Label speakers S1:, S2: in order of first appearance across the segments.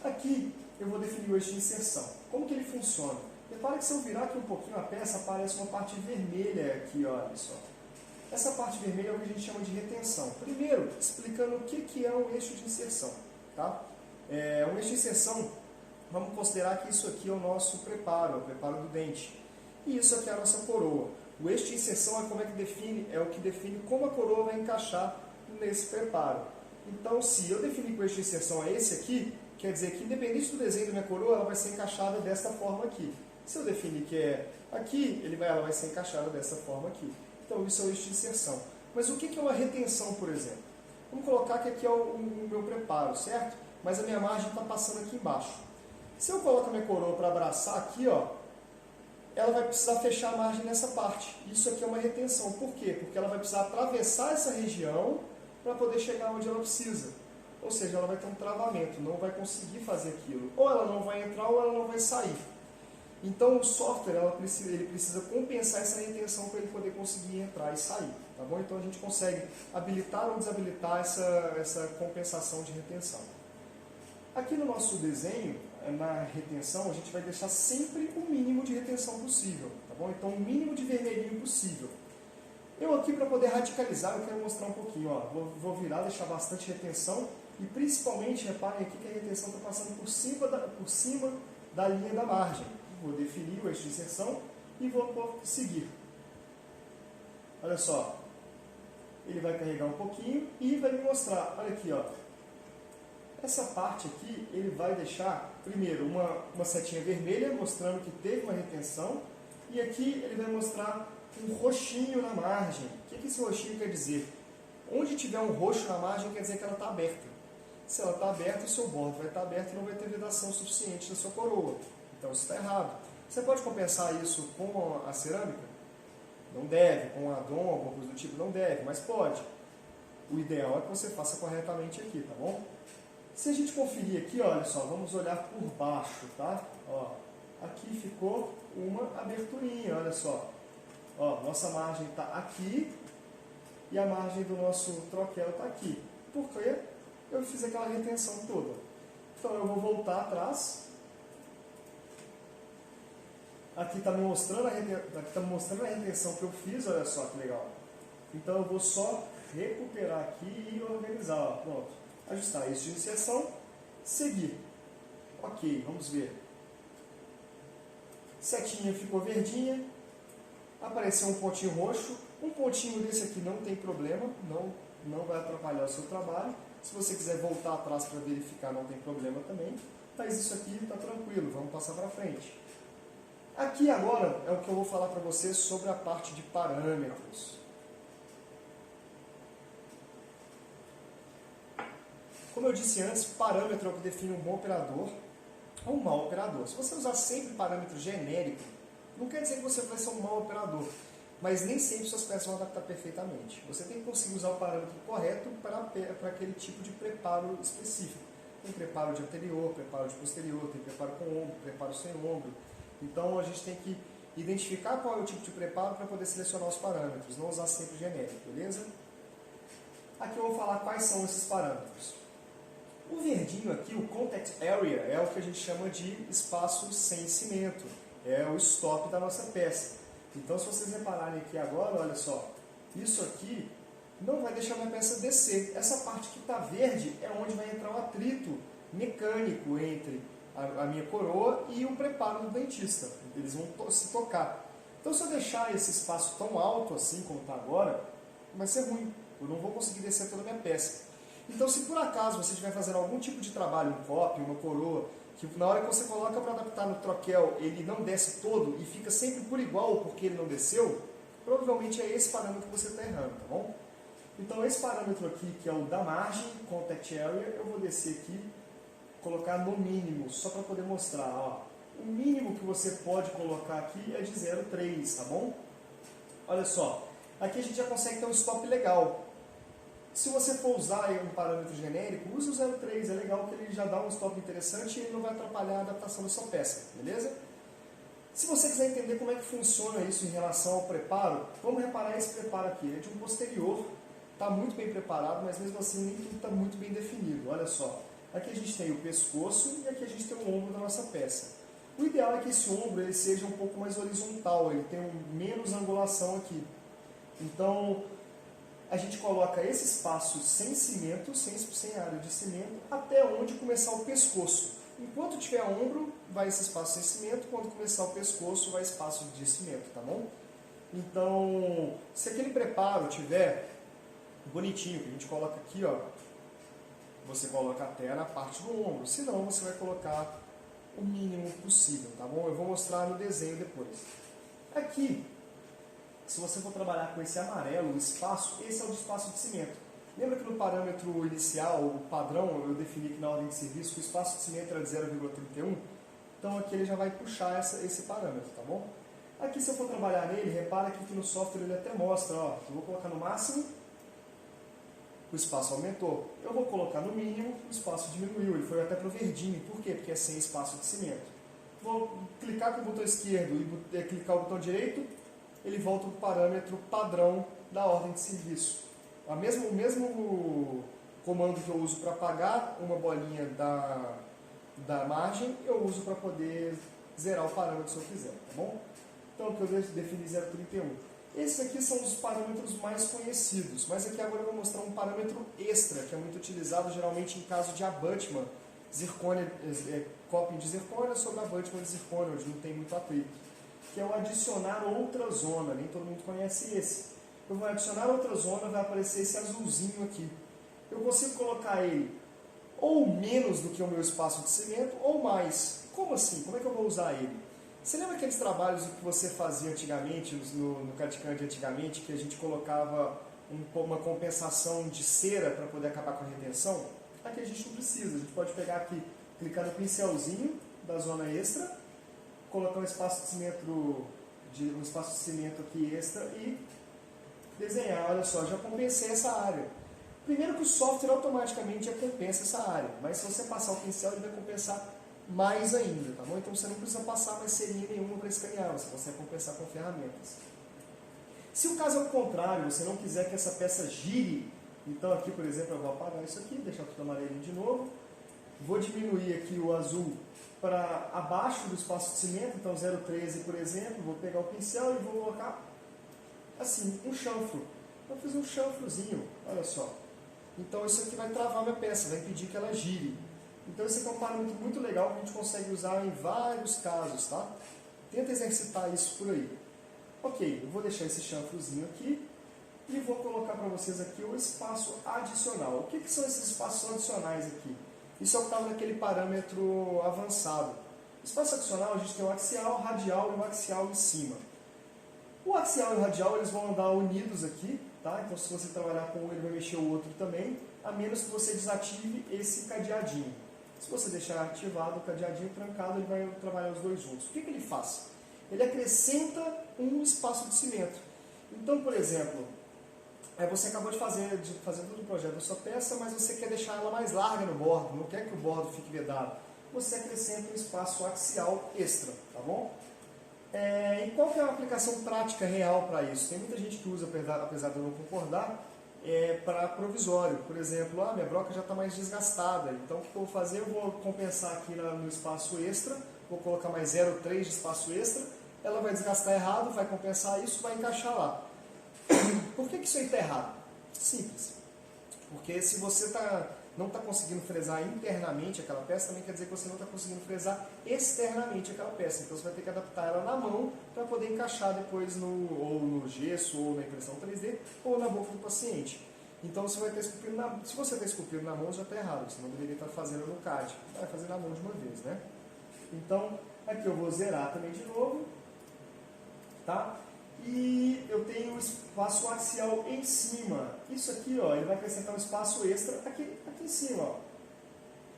S1: Aqui eu vou definir o eixo de inserção. Como que ele funciona? Repara que se eu virar aqui um pouquinho a peça, aparece uma parte vermelha aqui, olha só. Essa parte vermelha é o que a gente chama de retenção. Primeiro, explicando o que é um eixo de inserção. Tá? Um eixo de inserção, vamos considerar que isso aqui é o nosso preparo, o preparo do dente. E isso aqui é a nossa coroa. O eixo de inserção é o que define como a coroa vai encaixar nesse preparo. Então, se eu definir que o eixo de inserção é esse aqui, quer dizer que independente do desenho da minha coroa, ela vai ser encaixada desta forma aqui. Se eu definir que é aqui, ela vai ser encaixada dessa forma aqui. Então, isso é o eixo de inserção. Mas o que é uma retenção, por exemplo? Vamos colocar que aqui é o meu preparo, certo? Mas a minha margem está passando aqui embaixo. Se eu coloco a minha coroa para abraçar aqui, ó, ela vai precisar fechar a margem nessa parte. Isso aqui é uma retenção. Por quê? Porque ela vai precisar atravessar essa região para poder chegar onde ela precisa. Ou seja, ela vai ter um travamento, não vai conseguir fazer aquilo. Ou ela não vai entrar ou ela não vai sair. Então o software ele precisa compensar essa retenção para ele poder conseguir entrar e sair. Tá bom? Então a gente consegue habilitar ou desabilitar essa compensação de retenção. Aqui no nosso desenho, na retenção, a gente vai deixar sempre o mínimo de retenção possível. Tá bom? Então o mínimo de vermelhinho possível. Eu aqui, para poder radicalizar, eu quero mostrar um pouquinho. Ó. Vou virar, deixar bastante retenção. E principalmente, reparem aqui que a retenção está passando por cima da linha da margem. Vou definir o eixo de inserção e vou seguir. Olha só. Ele vai carregar um pouquinho e vai me mostrar. Olha aqui, ó. Essa parte aqui, ele vai deixar, primeiro, uma setinha vermelha, mostrando que teve uma retenção. E aqui ele vai mostrar um roxinho na margem. O que esse roxinho quer dizer? Onde tiver um roxo na margem, quer dizer que ela está aberta. Se ela está aberta, o seu bordo vai estar aberto e não vai ter vedação suficiente na sua coroa. Então isso está errado. Você pode compensar isso com a cerâmica? Não deve. Com Adon, alguma coisa do tipo? Não deve, mas pode. O ideal é que você faça corretamente aqui, tá bom? Se a gente conferir aqui, olha só, vamos olhar por baixo, tá? Ó, aqui ficou uma aberturinha, olha só. Ó, nossa margem está aqui e a margem do nosso troquel está aqui. Porque eu fiz aquela retenção toda. Então eu vou voltar atrás. Aqui está me mostrando a retenção que eu fiz, olha só que legal. Então eu vou só recuperar aqui e organizar. Ó, pronto. Ajustar eixo de inserção, seguir. Ok, vamos ver. Setinha ficou verdinha. Apareceu um pontinho roxo. Um pontinho desse aqui não tem problema, não vai atrapalhar o seu trabalho. Se você quiser voltar atrás para verificar, não tem problema também. Mas isso aqui está tranquilo, vamos passar para frente. Aqui agora é o que eu vou falar para vocês sobre a parte de parâmetros. Como eu disse antes, parâmetro é o que define um bom operador ou um mau operador. Se você usar sempre parâmetro genérico, não quer dizer que você vai ser um mau operador, mas nem sempre suas peças vão adaptar perfeitamente. Você tem que conseguir usar o parâmetro correto para aquele tipo de preparo específico. Tem preparo de anterior, preparo de posterior, tem preparo com ombro, preparo sem ombro. Então a gente tem que identificar qual é o tipo de preparo para poder selecionar os parâmetros, não usar sempre genérico, beleza? Aqui eu vou falar quais são esses parâmetros. O verdinho aqui, o Contact Area, é o que a gente chama de espaço sem cimento. É o stop da nossa peça. Então, se vocês repararem aqui agora, olha só, isso aqui não vai deixar minha peça descer. Essa parte que está verde é onde vai entrar o atrito mecânico entre a minha coroa e o preparo do dentista. Eles vão se tocar. Então, se eu deixar esse espaço tão alto assim como está agora, vai ser ruim. Eu não vou conseguir descer toda a minha peça. Então, se por acaso você estiver fazendo algum tipo de trabalho, um copy, uma coroa, que na hora que você coloca para adaptar no troquel, ele não desce todo e fica sempre por igual porque ele não desceu, provavelmente é esse parâmetro que você está errando, tá bom? Então, esse parâmetro aqui, que é o da margem, Contact Area, eu vou descer aqui, colocar no mínimo, só para poder mostrar, ó. O mínimo que você pode colocar aqui é de 0,3, tá bom? Olha só, aqui a gente já consegue ter um stop legal. Se você for usar um parâmetro genérico, use o 0,3, é legal que ele já dá um stop interessante e ele não vai atrapalhar a adaptação da sua peça, beleza? Se você quiser entender como é que funciona isso em relação ao preparo, vamos reparar esse preparo aqui, ele é de um posterior, está muito bem preparado, mas mesmo assim nem tudo está muito bem definido, olha só. Aqui a gente tem o pescoço e aqui a gente tem o ombro da nossa peça. O ideal é que esse ombro ele seja um pouco mais horizontal, ele tenha menos angulação aqui. Então, a gente coloca esse espaço sem cimento, sem área de cimento, até onde começar o pescoço. Enquanto tiver ombro, vai esse espaço sem cimento, quando começar o pescoço, vai espaço de cimento, tá bom? Então, se aquele preparo tiver bonitinho, que a gente coloca aqui, ó, você coloca até na parte do ombro, senão você vai colocar o mínimo possível, tá bom? Eu vou mostrar no desenho depois. Aqui, se você for trabalhar com esse amarelo, o espaço, esse é o de espaço de cimento. Lembra que no parâmetro inicial, o padrão, eu defini aqui na ordem de serviço que o espaço de cimento era de 0,31? Então aqui ele já vai puxar esse parâmetro, tá bom? Aqui se eu for trabalhar nele, repara que aqui no software ele até mostra, ó, eu vou colocar no máximo, o espaço aumentou. Eu vou colocar no mínimo, o espaço diminuiu, ele foi até para o verdinho. Por quê? Porque é sem espaço de cimento. Vou clicar com o botão esquerdo e clicar o botão direito, ele volta para o parâmetro padrão da ordem de serviço. O mesmo comando que eu uso para apagar uma bolinha da margem, eu uso para poder zerar o parâmetro se eu quiser, tá bom? Então, aqui eu defini 0,31. Esses aqui são os parâmetros mais conhecidos, mas aqui agora eu vou mostrar um parâmetro extra, que é muito utilizado geralmente em caso de abutment, zircônia, coping de zircônia sobre abutment de zircônia, onde não tem muito atrito, que é o adicionar outra zona, nem todo mundo conhece esse. Eu vou adicionar outra zona, vai aparecer esse azulzinho aqui. Eu consigo colocar ele ou menos do que o meu espaço de cimento, ou mais. Como assim? Como é que eu vou usar ele? Você lembra aqueles trabalhos que você fazia antigamente, no CAD/CAM antigamente, que a gente colocava uma compensação de cera para poder acabar com a retenção? Aqui a gente não precisa, a gente pode pegar aqui, clicar no pincelzinho da zona extra, colocar um espaço de cimento aqui extra e desenhar. Olha só, já compensei essa área. Primeiro que o software automaticamente já compensa essa área, mas se você passar o pincel ele vai compensar mais ainda, tá bom? Então você não precisa passar mais serinha nenhuma para escanear, você consegue compensar com ferramentas. Se o caso é o contrário, você não quiser que essa peça gire, então aqui, por exemplo, eu vou apagar isso aqui, deixar tudo amarelinho de novo, vou diminuir aqui o azul para abaixo do espaço de cimento, então 0,13, por exemplo, vou pegar o pincel e vou colocar assim, um chanfro. Eu fiz um chanfrozinho, olha só. Então isso aqui vai travar minha peça, vai impedir que ela gire. Então esse aqui é um parâmetro muito legal que a gente consegue usar em vários casos, tá? Tenta exercitar isso por aí. Ok, eu vou deixar esse chanfrozinho aqui e vou colocar para vocês aqui o espaço adicional. O que são esses espaços adicionais aqui? Isso é o que estava naquele parâmetro avançado. O espaço adicional, a gente tem o axial, o radial e o axial em cima. O axial e o radial eles vão andar unidos aqui, tá? Então se você trabalhar com um, ele vai mexer o outro também, a menos que você desative esse cadeadinho. Se você deixar ativado o cadeadinho trancado, ele vai trabalhar os dois juntos. O que ele faz? Ele acrescenta um espaço de cimento. Então, por exemplo, você acabou de fazer todo o projeto da sua peça, mas você quer deixar ela mais larga no bordo, não quer que o bordo fique vedado. Você acrescenta um espaço axial extra, tá bom? E qual que é a aplicação prática real para isso? Tem muita gente que usa, apesar de eu não concordar, para provisório. Por exemplo, minha broca já está mais desgastada, então o que eu vou fazer? Eu vou compensar aqui no espaço extra, vou colocar mais 0,3 de espaço extra, ela vai desgastar errado, vai compensar isso, vai encaixar lá. Por que isso aí está errado? Simples. Porque se você não está conseguindo fresar internamente aquela peça, também quer dizer que você não está conseguindo fresar externamente aquela peça. Então você vai ter que adaptar ela na mão para poder encaixar depois ou no gesso, ou na impressão 3D, ou na boca do paciente. Então você vai estar esculpindo se você está esculpindo na mão, já está errado. Você não deveria estar fazendo no CAD. Vai fazer na mão de uma vez, né? Então, aqui eu vou zerar também de novo. Tá? E eu tenho o espaço axial em cima. Isso aqui, ó, ele vai acrescentar um espaço extra aqui em cima. Ó.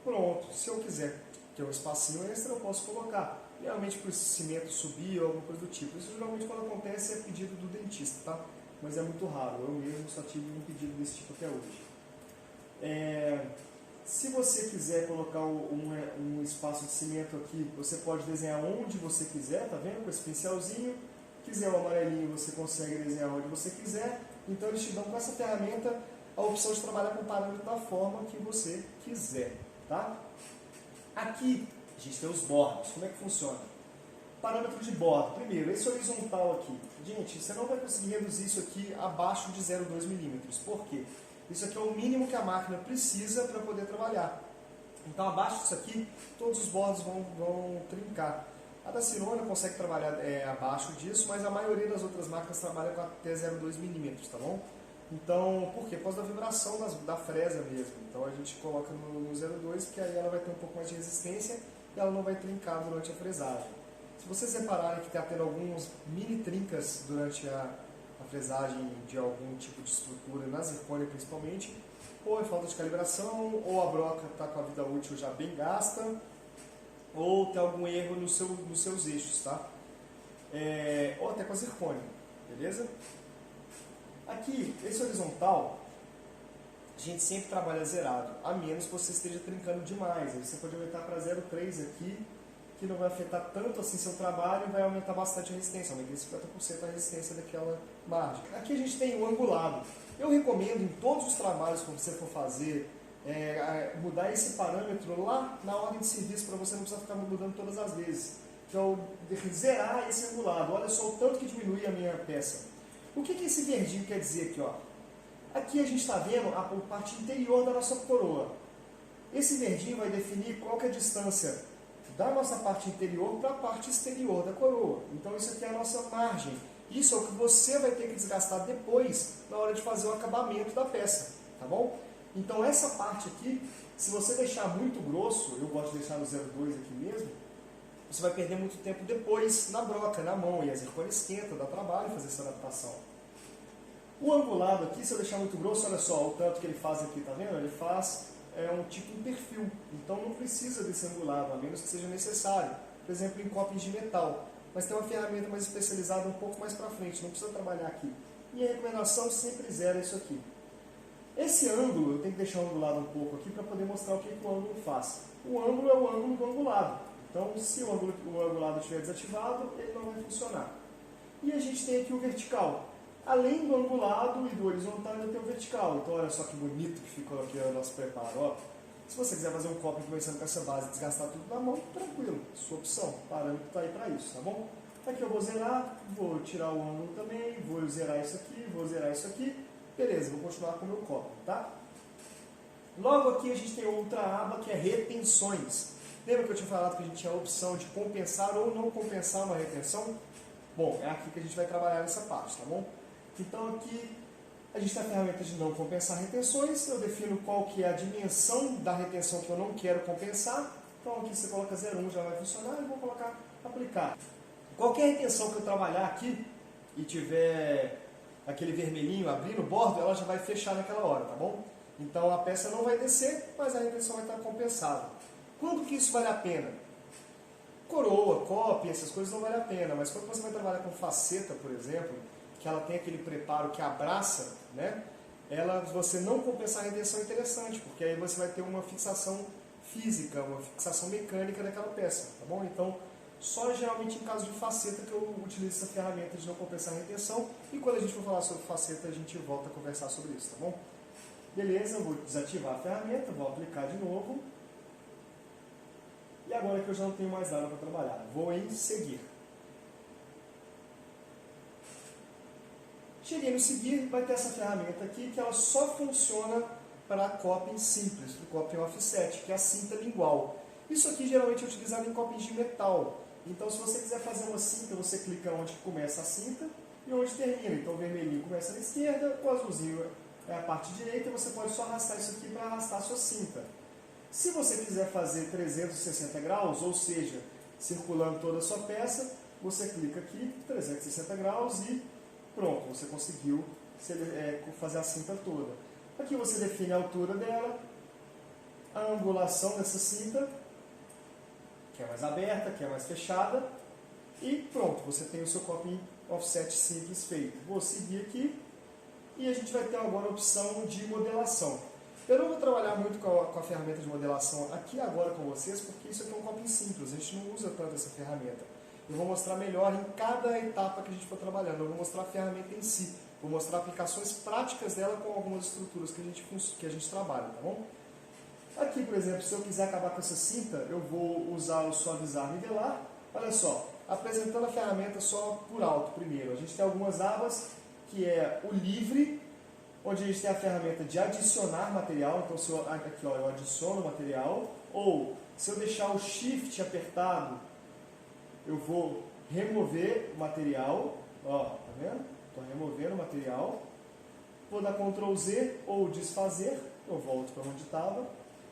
S1: Pronto. Se eu quiser ter um espacinho extra, eu posso colocar. Realmente para o cimento subir ou alguma coisa do tipo. Isso geralmente quando acontece é pedido do dentista, tá? Mas é muito raro. Eu mesmo só tive um pedido desse tipo até hoje. Se você quiser colocar um espaço de cimento aqui, você pode desenhar onde você quiser, tá vendo? Com esse pincelzinho. Quiser o amarelinho, você consegue desenhar onde você quiser. Então eles te dão com essa ferramenta a opção de trabalhar com o parâmetro da forma que você quiser. tá? Aqui a gente tem os bordos. Como é que funciona? Parâmetro de bordo. Primeiro, esse horizontal aqui. Gente, você não vai conseguir reduzir isso aqui abaixo de 0,2 milímetros. Por quê? Isso aqui é o mínimo que a máquina precisa para poder trabalhar. Então, abaixo disso aqui, todos os bordos vão trincar. A da Cirona consegue trabalhar abaixo disso, mas a maioria das outras máquinas trabalha com até 0,2 milímetros, tá bom? Então, por quê? Por causa da vibração da fresa mesmo. Então, a gente coloca no 0,2, porque aí ela vai ter um pouco mais de resistência e ela não vai trincar durante a fresagem. Se vocês repararem que está tendo alguns mini trincas durante a fresagem de algum tipo de estrutura, na zircônia principalmente, ou é falta de calibração, ou a broca está com a vida útil já bem gasta, ou tem algum erro nos seus eixos, tá? Ou até com a zircônia, beleza? Aqui, esse horizontal, a gente sempre trabalha zerado, a menos que você esteja trincando demais. Aí você pode aumentar para 0,3 aqui, que não vai afetar tanto assim seu trabalho e vai aumentar bastante a resistência, aumenta em 50% a resistência daquela margem. Aqui a gente tem o angulado. Eu recomendo em todos os trabalhos que você for fazer, mudar esse parâmetro lá na ordem de serviço, para você não precisar ficar mudando todas as vezes. Então, zerar esse angulado. Olha só o tanto que diminui a minha peça. O que esse verdinho quer dizer aqui? Ó? Aqui a gente está vendo a parte interior da nossa coroa. Esse verdinho vai definir qual que é a distância da nossa parte interior para a parte exterior da coroa. Então isso aqui é a nossa margem. Isso é o que você vai ter que desgastar depois, na hora de fazer o acabamento da peça, tá bom? Então essa parte aqui, se você deixar muito grosso, eu gosto de deixar no 0,2 aqui mesmo, você vai perder muito tempo depois na broca, na mão, e a zircônia esquenta, dá trabalho fazer essa adaptação. O angulado aqui, se eu deixar muito grosso, olha só o tanto que ele faz aqui, tá vendo? Ele faz um tipo de perfil, então não precisa desse angulado, a menos que seja necessário, por exemplo em copos de metal, mas tem uma ferramenta mais especializada um pouco mais para frente, não precisa trabalhar aqui. Minha recomendação, sempre zera isso aqui. Esse ângulo, eu tenho que deixar o angulado um pouco aqui para poder mostrar o que o ângulo faz. O ângulo é o ângulo do angulado, então se o angulado estiver desativado, ele não vai funcionar. E a gente tem aqui o vertical. Além do angulado e do horizontal, ainda tem o vertical. Então, olha só que bonito que ficou aqui o nosso preparo. Ó. Se você quiser fazer um copo começando com essa base e desgastar tudo na mão, tranquilo, sua opção. O parâmetro está aí para isso, tá bom? Aqui eu vou zerar, vou tirar o ângulo também, vou zerar isso aqui, vou zerar isso aqui. Beleza, vou continuar com o meu copo, tá? Logo aqui a gente tem outra aba que é retenções. Lembra que eu tinha falado que a gente tinha a opção de compensar ou não compensar uma retenção? Bom, é aqui que a gente vai trabalhar nessa parte, tá bom? Então aqui a gente tem a ferramenta de não compensar retenções, eu defino qual que é a dimensão da retenção que eu não quero compensar, então aqui você coloca 0,1 já vai funcionar e vou colocar aplicar. Qualquer retenção que eu trabalhar aqui e tiver aquele vermelhinho abrindo o bordo, ela já vai fechar naquela hora, tá bom? Então a peça não vai descer, mas a retenção vai estar compensada. Quando que isso vale a pena? Coroa, cópia, essas coisas não vale a pena, mas quando você vai trabalhar com faceta, por exemplo, que ela tem aquele preparo que abraça, né? Você não compensar a retenção é interessante, porque aí você vai ter uma fixação física, uma fixação mecânica daquela peça, tá bom? Então, só geralmente em caso de faceta que eu utilizo essa ferramenta de não compensar a retenção, e quando a gente for falar sobre faceta, a gente volta a conversar sobre isso, tá bom? Beleza, eu vou desativar a ferramenta, vou aplicar de novo, e agora que eu já não tenho mais nada para trabalhar, vou em seguir. Cheguei no seguir, vai ter essa ferramenta aqui que ela só funciona para coping simples, para o coping offset, que é a cinta lingual. Isso aqui geralmente é utilizado em copings de metal. Então se você quiser fazer uma cinta, você clica onde começa a cinta e onde termina. Então o vermelhinho começa na esquerda, o azulzinho é a parte direita, e você pode só arrastar isso aqui para arrastar a sua cinta. Se você quiser fazer 360 graus, ou seja, circulando toda a sua peça, você clica aqui, 360 graus e pronto, você conseguiu fazer a cinta toda. Aqui você define a altura dela, a angulação dessa cinta, que é mais aberta, que é mais fechada, e pronto, você tem o seu coping offset simples feito. Vou seguir aqui e a gente vai ter agora a opção de modelação. Eu não vou trabalhar muito com a ferramenta de modelação aqui agora com vocês, porque isso aqui é um coping simples, a gente não usa tanto essa ferramenta. Eu vou mostrar melhor em cada etapa que a gente for trabalhando. Eu vou mostrar a ferramenta em si. Vou mostrar aplicações práticas dela com algumas estruturas que a gente trabalha, tá bom? Aqui, por exemplo, se eu quiser acabar com essa cinta, eu vou usar o suavizar nivelar. Olha só, apresentando a ferramenta só por alto primeiro. A gente tem algumas abas, que é o livre, onde a gente tem a ferramenta de adicionar material. Então, se eu, aqui ó, eu adiciono material, ou se eu deixar o Shift apertado, eu vou remover o material. Ó, tá vendo? Estou removendo o material. Vou dar Ctrl Z ou desfazer. Eu volto para onde estava.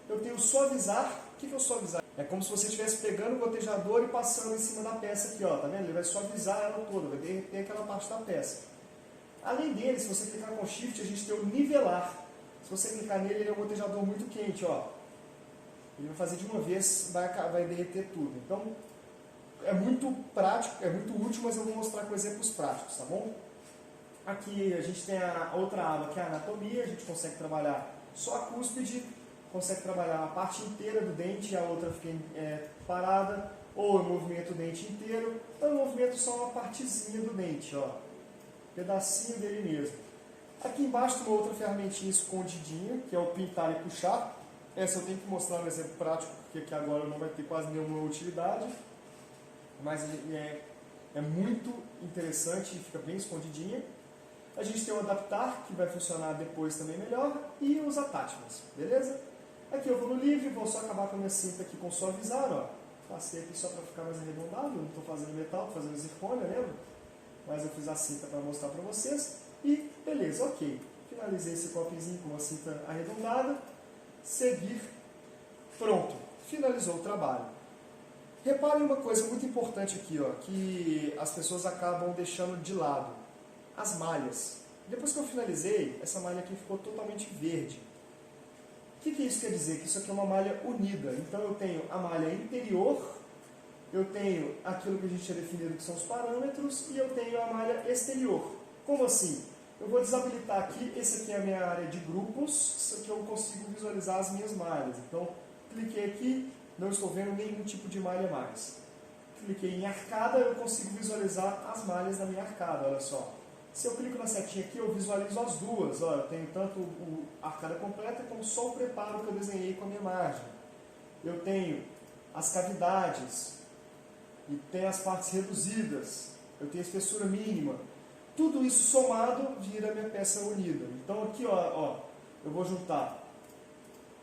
S1: Eu tenho suavizar. O que é o suavizar? É como se você estivesse pegando o gotejador e passando em cima da peça aqui, ó. Tá vendo? Ele vai suavizar ela toda, vai derreter aquela parte da peça. Além dele, se você clicar com Shift, a gente tem o nivelar. Se você clicar nele, ele é um gotejador muito quente, ó. Ele vai fazer de uma vez, vai derreter tudo. Então, é muito prático, é muito útil, mas eu vou mostrar com exemplos práticos, tá bom? Aqui a gente tem a outra aba, que é a anatomia. A gente consegue trabalhar só a cúspide, consegue trabalhar a parte inteira do dente e a outra fica parada, ou eu movimento o dente inteiro, ou eu movimento só uma partezinha do dente, ó, pedacinho dele mesmo. Aqui embaixo tem uma outra ferramentinha escondidinha, que é o pintar e puxar. Essa eu tenho que mostrar um exemplo prático, porque aqui agora não vai ter quase nenhuma utilidade, mas é muito interessante e fica bem escondidinha. A gente tem o adaptar, que vai funcionar depois também melhor, e os attachments, beleza? Aqui eu vou no livre, vou só acabar com a minha cinta aqui com suavizar, ó. Passei aqui só para ficar mais arredondado, eu não estou fazendo metal, estou fazendo zircônia, lembra? Mas eu fiz a cinta para mostrar para vocês. E beleza, ok. Finalizei esse copinho com uma cinta arredondada. Seguir. Pronto. Finalizou o trabalho. Reparem uma coisa muito importante aqui, ó, que as pessoas acabam deixando de lado. As malhas. Depois que eu finalizei, essa malha aqui ficou totalmente verde. O que isso quer dizer? Que isso aqui é uma malha unida. Então eu tenho a malha interior, eu tenho aquilo que a gente tinha definido que são os parâmetros, e eu tenho a malha exterior. Como assim? Eu vou desabilitar aqui, esse aqui é a minha área de grupos, isso aqui eu consigo visualizar as minhas malhas. Então, cliquei aqui, não estou vendo nenhum tipo de malha mais. Cliquei em arcada, eu consigo visualizar as malhas da minha arcada, olha só. Se eu clico na setinha aqui, eu visualizo as duas. Olha, eu tenho tanto a arcada completa como só o preparo que eu desenhei com a minha margem. Eu tenho as cavidades, e tenho as partes reduzidas, eu tenho a espessura mínima. Tudo isso somado vira a minha peça unida. Então aqui, ó, eu vou juntar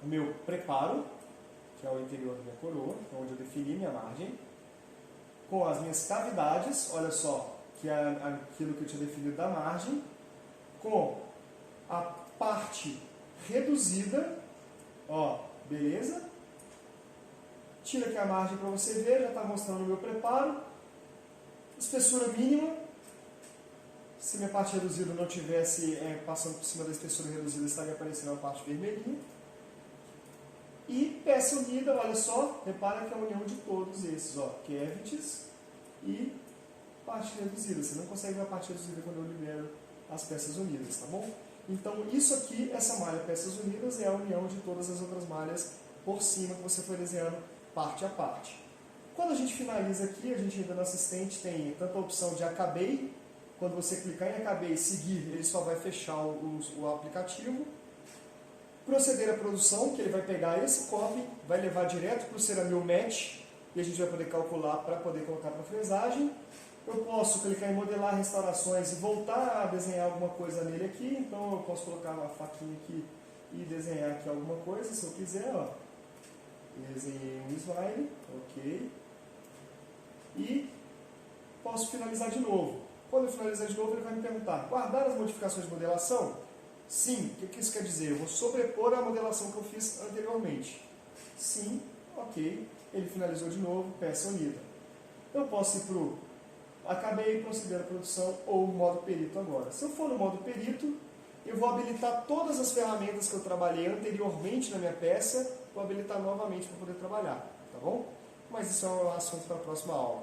S1: o meu preparo, que é o interior da minha coroa, onde eu defini minha margem, com as minhas cavidades, olha só, que é aquilo que eu tinha definido da margem, com a parte reduzida, ó, beleza? Tira aqui a margem para você ver, já está mostrando o meu preparo. Espessura mínima, se minha parte reduzida não tivesse passando por cima da espessura reduzida, estaria aparecendo a parte vermelhinha. E peça unida, olha só, repara que é a união de todos esses, ó, cavities e parte reduzida. Você não consegue ver a parte reduzida quando eu libero as peças unidas, tá bom? Então isso aqui, essa malha peças unidas, é a união de todas as outras malhas por cima que você foi desenhando parte a parte. Quando a gente finaliza aqui, a gente ainda no assistente tem tanto a opção de acabei, quando você clicar em acabei e seguir, ele só vai fechar o aplicativo. Proceder à produção, que ele vai pegar esse copy, vai levar direto para o Ceramil Match, e a gente vai poder calcular para poder colocar para fresagem. Eu posso clicar em modelar restaurações e voltar a desenhar alguma coisa nele aqui, então eu posso colocar uma faquinha aqui e desenhar aqui alguma coisa, se eu quiser, ó. Desenhei um slide, ok. E posso finalizar de novo. Quando eu finalizar de novo, ele vai me perguntar, guardar as modificações de modelação? Sim. O que isso quer dizer? Eu vou sobrepor a modelação que eu fiz anteriormente. Sim, ok. Ele finalizou de novo, peça unida. Eu posso ir para o acabei, proceder a produção ou modo perito agora. Se eu for no modo perito, eu vou habilitar todas as ferramentas que eu trabalhei anteriormente na minha peça, vou habilitar novamente para poder trabalhar, tá bom? Mas isso é um assunto para a próxima aula.